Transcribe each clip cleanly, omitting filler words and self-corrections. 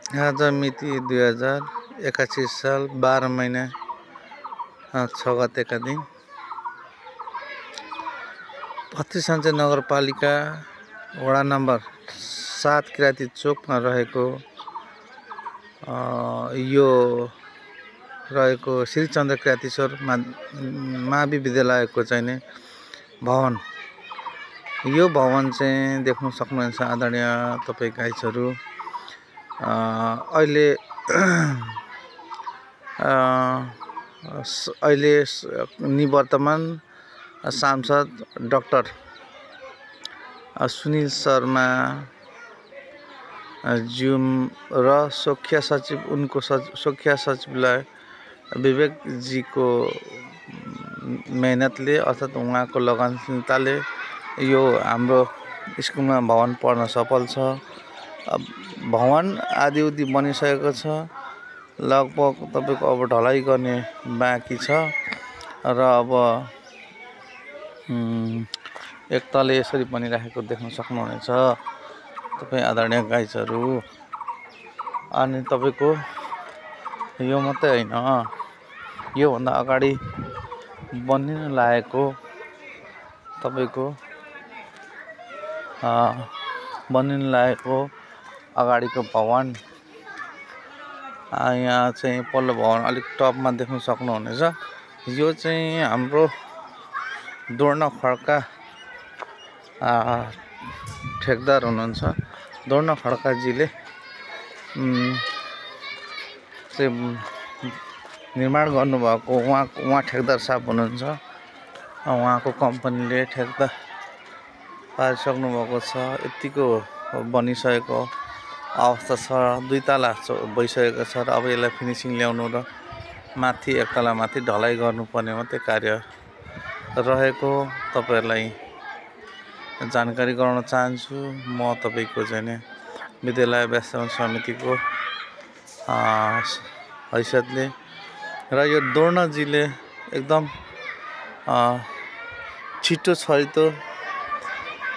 आज मिति 2081 साल 12 महिना 6 गतेका दिन पत्रिसञ्चय नगरपालिका वडा नम्बर 7 किराती चोकमा रहेको यो रहेको श्रीचन्द्र किरातीश्वर मावि विद्यालयको चाहिँ भवन। यो भवन चाहिँ देख्न सक्नुहुन्छ आदरणीय तपाईं गाइजहरू। अहिले निवर्तमान सांसद डाक्टर सुनिल शर्मा ज्यू र सोख्या सचिव उनको सोख्या सचिवलाई विवेक जी को मेहनतले अर्थात् उहाँको लगनशीलताले यो हाम्रो स्कुलमा भवन पढ्न सफल छ। भवन आदि उदि बनिसकेको छ, लगभग तपाईको अब ढलाइ गर्ने बाँकी छ र अब एक तले यसरी बनिरहेको देख्न सक्नुहुनेछ तपाईं आदरणीय गाइजहरू। अनि तपाईको यो मात्रै हैन, यो भन्दा अगाडि बनिन लागेको तपाईको बनिन लागेको अगाडिको भवन यहाँ चाहिँ पल्लो भवन अलिक टपमा देख्न सक्नुहुनेछ। यो चाहिँ हाम्रो दोर्ना खड्का ठेकदार हुनुहुन्छ। दोर्ना खड्काजीले चाहिँ निर्माण गर्नुभएको उहाँ ठेकदार साहब हुनुहुन्छ। उहाँको कम्पनीले ठेकदार पारिसक्नु भएको छ। यतिको बनिसकेको अवस्था छ, 2 तला भइसकेको छ र अब यसलाई फिनिसिङ ल्याउनु र माथि एक तला माथि ढलाइ गर्नुपर्ने मात्रै कार्य रहेको तपाईहरुलाई जानकारी गराउन चाहन्छु। म तपाईको चाहिँ विद्यालय व्यवस्थापन समितिको हैसियतले र यो दोर्नाजीले एकदम छिटो छरितो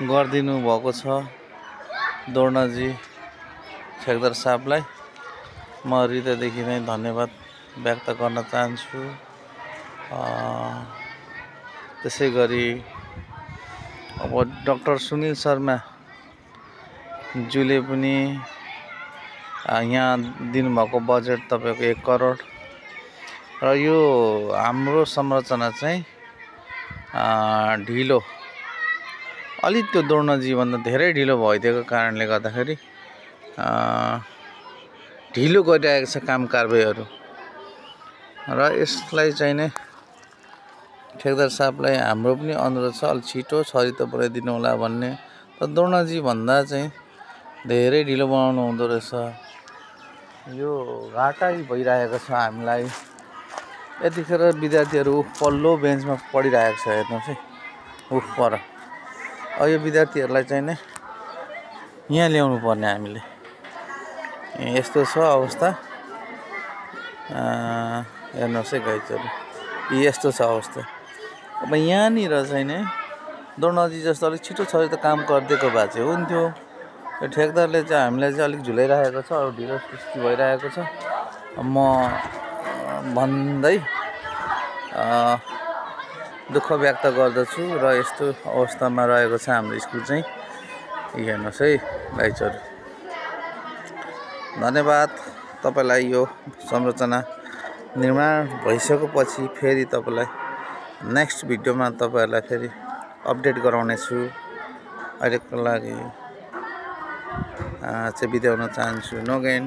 गरिदिनु भएको छ। दोर्नाजी ठेकदार साहबलाई म हृदयदेखि नै धन्यवाद व्यक्त गर्न चाहन्छु। त्यसैगरी अब डाक्टर सुनिल शर्मा ज्यूले पनि यहाँ दिनुभएको बजेट तपाईको 1 करोड र यो हाम्रो संरचना चाहिँ ढिलो अलि त्यो दोर्नाजी भन्दा धेरै ढिलो भइदिएको कारणले गर्दाखेरि ढिलो गरिरहेको छ काम कारबाहीहरू र यसलाई चाहिँ नै ठेकदार साहबलाई हाम्रो पनि अनुरोध छ अलि छिटो छरितो बनाइदिनु होला भन्ने। तर दोर्नाजी भन्दा चाहिँ धेरै ढिलो बनाउनु हुँदो रहेछ। यो घाटै भइरहेको छ हामीलाई। यतिखेर विद्यार्थीहरू पल्लो बेन्चमा पढिरहेको छ, हेर्नुहोस् है पर। यो विद्यार्थीहरूलाई चाहिँ नै यहाँ ल्याउनु पर्ने हामीले। यस्तो छ अवस्था, हेर्नुहोस् है गाइजहरू, यस्तो छ अवस्था। अब यहाँनिर चाहिँ नै दोर्नाजी जस्तो अलिक छिटो छरितो काम गरिदिएको भए चाहिँ हुन्थ्यो। यो ठेकदारले चाहिँ हामीलाई चाहिँ अलिक झुलाइरहेको छ, अरू ढिलो सुस्ती भइरहेको छ। म भन्दै दुःख व्यक्त गर्दछु र यस्तो अवस्थामा रहेको छ हाम्रो स्कुल चाहिँ। हेर्नुहोस् है गाइजहरू, धन्यवाद तपाईलाई। यो संरचना निर्माण भइसकेपछि फेरि तपाईलाई नेक्स्ट भिडियोमा तपाईहरुलाई फेरि अपडेट गराउने छु। अहिलेको लागि चाहिँ बिदा हुन चाहन्छु। No gain.